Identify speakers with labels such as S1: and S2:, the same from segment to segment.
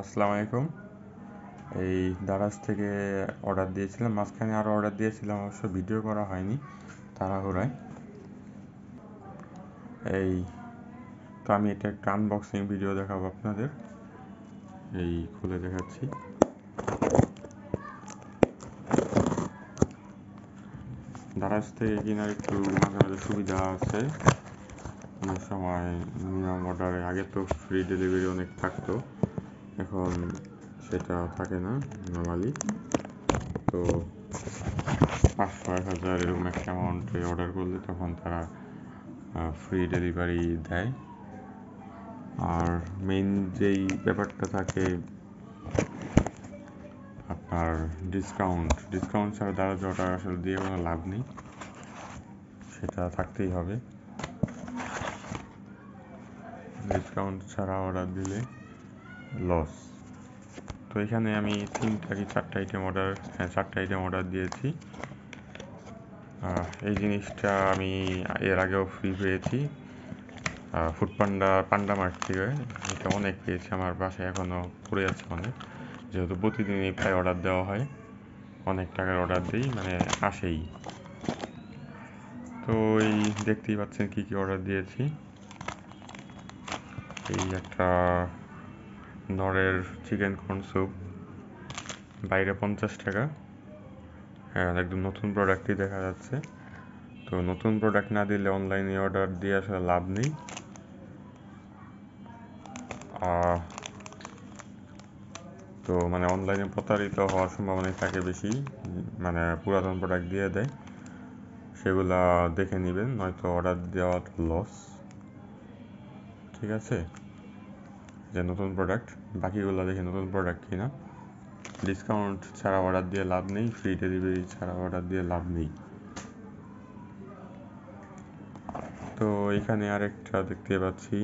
S1: আসসালামু আলাইকুম। এই দারাজ থেকে অর্ডার দিয়েছিলাম, মাঝখানে আরও অর্ডার দিয়েছিলাম, অবশ্য ভিডিও করা হয়নি তাড়াহুড়ায়। তো আমি এটা একটা আনবক্সিং ভিডিও দেখাবো আপনাদের। খুলে দেখাচ্ছি। দারাজ থেকে কেনার একটু মাঝে মাঝে সুবিধা আছে, অনেক সময় মিনিমাম অর্ডারে আগে তো ফ্রি ডেলিভারি অনেক থাকতো, এখন সেটা থাকে না নর্মালি। তো 500-1000 এরকম একটা অ্যামাউন্টে অর্ডার করলে তখন তারা ফ্রি ডেলিভারি দেয়। আর মেইন যেই ব্যাপারটা থাকে আপনার ডিসকাউন্ট ছাড়া দারাজ অর্ডার আসলে দিয়ে কোনো লাভ নেই, সেটা থাকতেই হবে। ডিসকাউন্ট ছাড়া অর্ডার দিলে লস। তো এখানে আমি 4টা আইটেম অর্ডার দিয়েছি। এই জিনিসটা আমি এর আগেও ফ্রি পেয়েছি পান্ডা মার্ট থেকে। এটা অনেক পেয়েছি, আমার বাসায় এখনও পড়ে আছে অনেক, যেহেতু প্রতিদিনই প্রায় অর্ডার দেওয়া হয়, অনেক টাকার অর্ডার দিই, মানে আসেই। তো দেখতেই পাচ্ছেন কি কি অর্ডার দিয়েছি। একটা নরের চিকেন কর্ন স্যুপ, বাইরে 50 টাকা। হ্যাঁ, একদম নতুন প্রোডাক্টই দেখা যাচ্ছে। তো নতুন প্রোডাক্ট না দিলে অনলাইনে অর্ডার দিয়ে আসলে লাভ নেই। তো মানে অনলাইনে প্রতারিত হওয়ার সম্ভাবনাই থাকে বেশি, মানে পুরাতন প্রোডাক্ট দিয়ে দেয়, সেগুলা দেখে নেবেন, নয়তো অর্ডার দেওয়া লস। ঠিক আছে, যে নতুন প্রোডাক্ট, বাকিগুলো দেখে নতুন প্রোডাক্ট কিনা। ডিসকাউন্ট ছাড়া অর্ডার দিয়ে লাভ নেই, ফ্রি ডেলিভারি ছাড়া অর্ডার দিয়ে লাভ নেই। তো এখানে আরেকটা দেখতে পাচ্ছি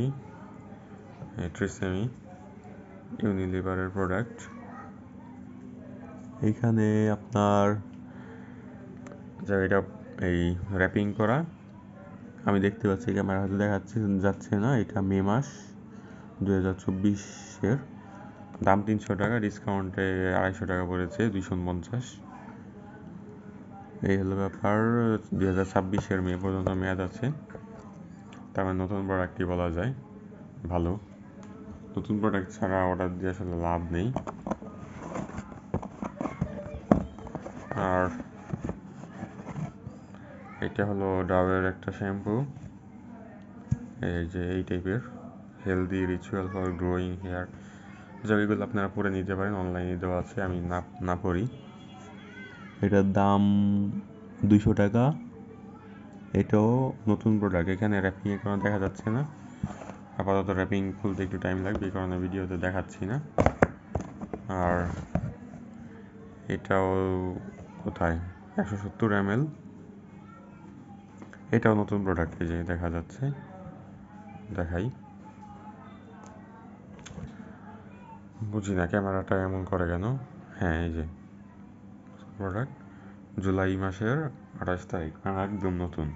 S1: ট্রেসেমি ইউনিলিভারের প্রোডাক্ট। এইখানে আপনার এটা র্যাপিং করা, আমি দেখতে পাচ্ছি ক্যামেরা হয়তো যাচ্ছে না। এটা মে মাস 2024-এর, দাম 300 টাকা, ডিসকাউন্টে 250 টাকা পড়েছে, 249। এই হলো ব্যাপার। 2026-এর মে পর্যন্ত মেয়াদ আছে, তার মানে নতুন প্রোডাক্টই বলা যায় ভালো। নতুন প্রোডাক্ট ছাড়া অর্ডার দিয়ে আসলে লাভ নেই। আর এটা হলো ডাবের একটা শ্যাম্পু, এই টাইপের, healthy ritual for growing hair. এগুলো আপনারা পরে নিতে পারেন, অনলাইনে দেওয়া আছে, আমি না পড়ি। এটার দাম 200 টাকা। এটাও নতুন প্রোডাক্ট, এখানে র্যাপিংয়ের কোনো দেখা যাচ্ছে না, আপাতত র্যাপিং খুলতে একটু টাইম লাগবে, এই কারণে ভিডিওতে দেখাচ্ছি না। আর এটাও কোথায়, 170 ml, এটাও নতুন প্রোডাক্ট, এই যে দেখা যাচ্ছে, দেখাই, বুঝি না ক্যামেরাটা এমন করে কেন। হ্যাঁ, এই যে প্রোডাক্ট, জুলাই মাসের 28 তারিখ, মানে একদম নতুন।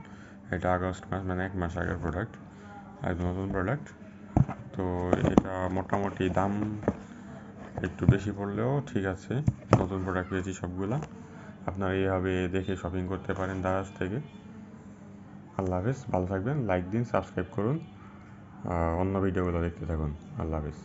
S1: এটা আগস্ট মাস, মানে 1 মাস আগের প্রোডাক্ট, একদম নতুন প্রোডাক্ট। তো এটা মোটামুটি দাম একটু বেশি পড়লেও ঠিক আছে, নতুন প্রোডাক্ট পেয়েছি সবগুলা। আপনারা এইভাবে দেখে শপিং করতে পারেন দারাজ থেকে। আল্লাহ হাফেজ, ভালো থাকবেন, লাইক দিন, সাবস্ক্রাইব করুন, অন্য ভিডিওগুলো দেখতে থাকুন। আল্লাহ হাফেজ।